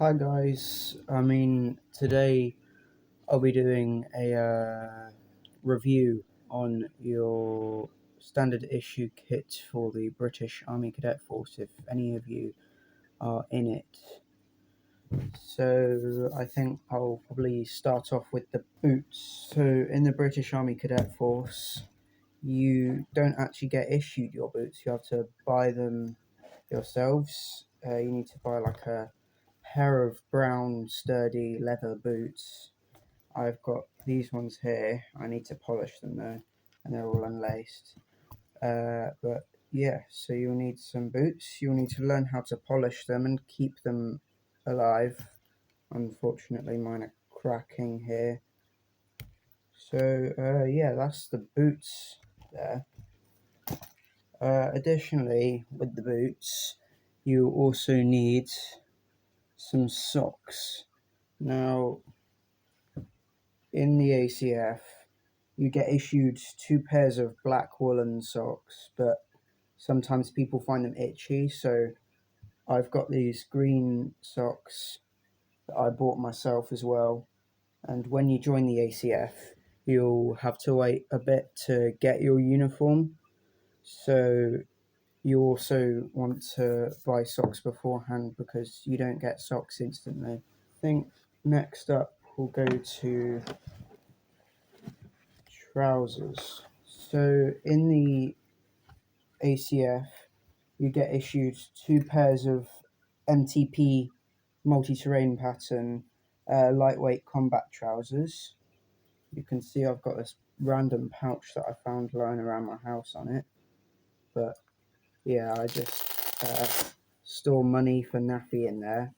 Hi guys, today I'll be doing a review on your standard issue kit for the British Army Cadet Force if any of you are in it. So I think I'll probably start off with the boots. So in the British Army Cadet Force, you don't actually get issued your boots, you have to buy them yourselves. You need to buy like a pair of brown sturdy leather boots. I've got these ones here. I need to polish them though, and they're all unlaced. But yeah, so you'll need some boots. You'll need to learn how to polish them and keep them alive. Unfortunately, mine are cracking here. So yeah, that's the boots there. Additionally, with the boots, you also need some socks. Now, in the ACF, you get issued 2 pairs of black woolen socks, but sometimes people find them itchy, so I've got these green socks that I bought myself as well. And when you join the ACF, you'll have to wait a bit to get your uniform, so you also want to buy socks beforehand because you don't get socks instantly. I think next up we'll go to trousers. So in the ACF, you get issued 2 pairs of MTP multi-terrain pattern lightweight combat trousers. You can see I've got this random pouch that I found lying around my house on it, but yeah, I just store money for naffy in there.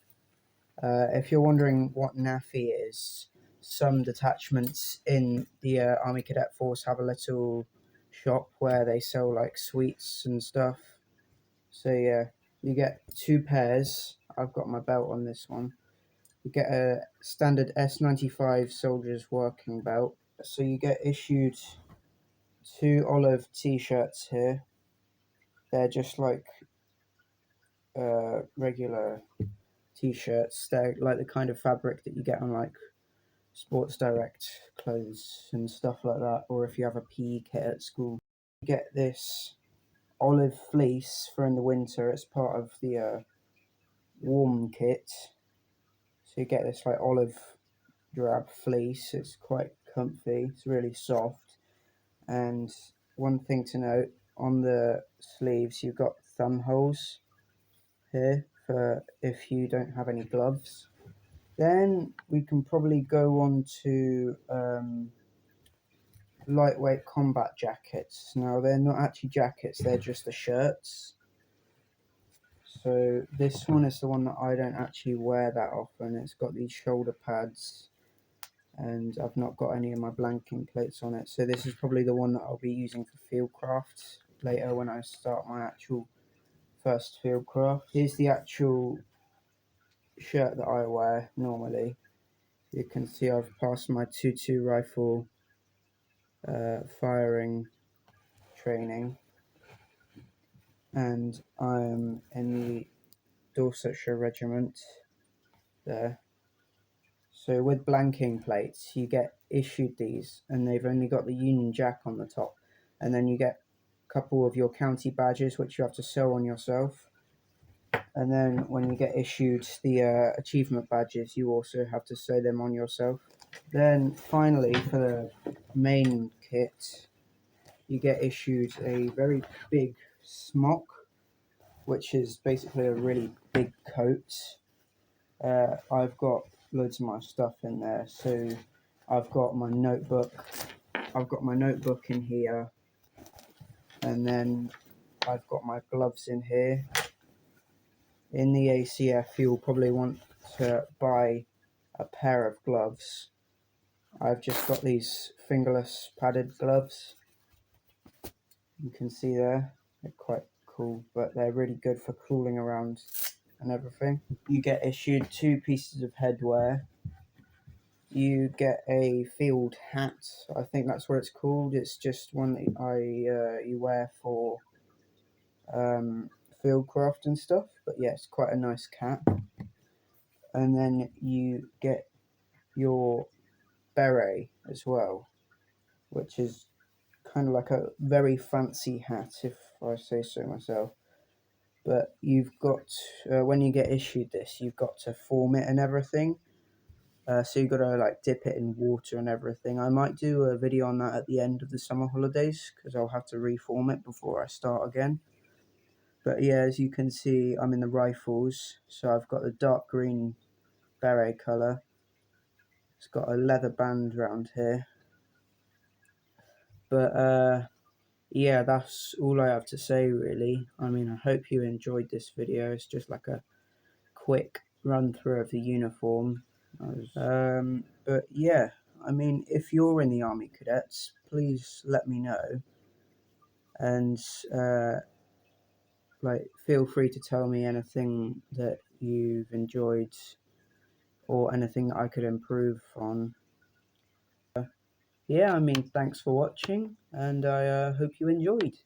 If you're wondering what naffy is, some detachments in the Army Cadet Force have a little shop where they sell like sweets and stuff. So yeah, you get 2 pairs. I've got my belt on this one. You get a standard S95 soldier's working belt. So you get issued 2 olive t-shirts here. They're just like regular t-shirts. They're like the kind of fabric that you get on like Sports Direct clothes and stuff like that, or if you have a PE kit at school. You get this olive fleece for in the winter. It's part of the warm kit. So you get this like olive drab fleece. It's quite comfy. It's really soft. And one thing to note, on the sleeves you've got thumb holes here for if you don't have any gloves. Then we can probably go on to lightweight combat jackets. Now, they're not actually jackets, they're just the shirts. So this one is the one that I don't actually wear that often. It's got these shoulder pads, and I've not got any of my blanking plates on it. So this is probably the one that I'll be using for fieldcraft later when I start my actual first fieldcraft. Here's the actual shirt that I wear normally. You can see I've passed my 2.2 rifle firing training, and I'm in the Dorsetshire regiment there. So with blanking plates, you get issued these, and they've only got the Union Jack on the top, and then you get a couple of your county badges, which you have to sew on yourself. And then when you get issued the achievement badges, you also have to sew them on yourself. Then finally, for the main kit, you get issued a very big smock, which is basically a really big coat. I've got loads of my stuff in there, so I've got my notebook. I've got my notebook in here, and then I've got my gloves in here. In the ACF, you'll probably want to buy a pair of gloves. I've just got these fingerless padded gloves. You can see there, they're quite cool, but they're really good for crawling around and everything. You get issued 2 pieces of headwear. You get a field hat. I think that's what it's called. It's just one that you wear for fieldcraft and stuff. But yeah, it's quite a nice cap. and then you get your beret as well, which is kind of like a very fancy hat, if I say so myself. But you've got, when you get issued this, you've got to form it and everything. So you've got to like dip it in water and everything. I might do a video on that at the end of the summer holidays, because I'll have to reform it before I start again. But yeah, as you can see, I'm in the rifles. So I've got the dark green beret colour. It's got a leather band around here. But yeah, that's all I have to say really. I mean, I hope you enjoyed this video. It's just like a quick run through of the uniform. But yeah, I mean, if you're in the Army Cadets, please let me know, and like feel free to tell me anything that you've enjoyed or anything that I could improve on. Yeah, I mean, thanks for watching, and I hope you enjoyed.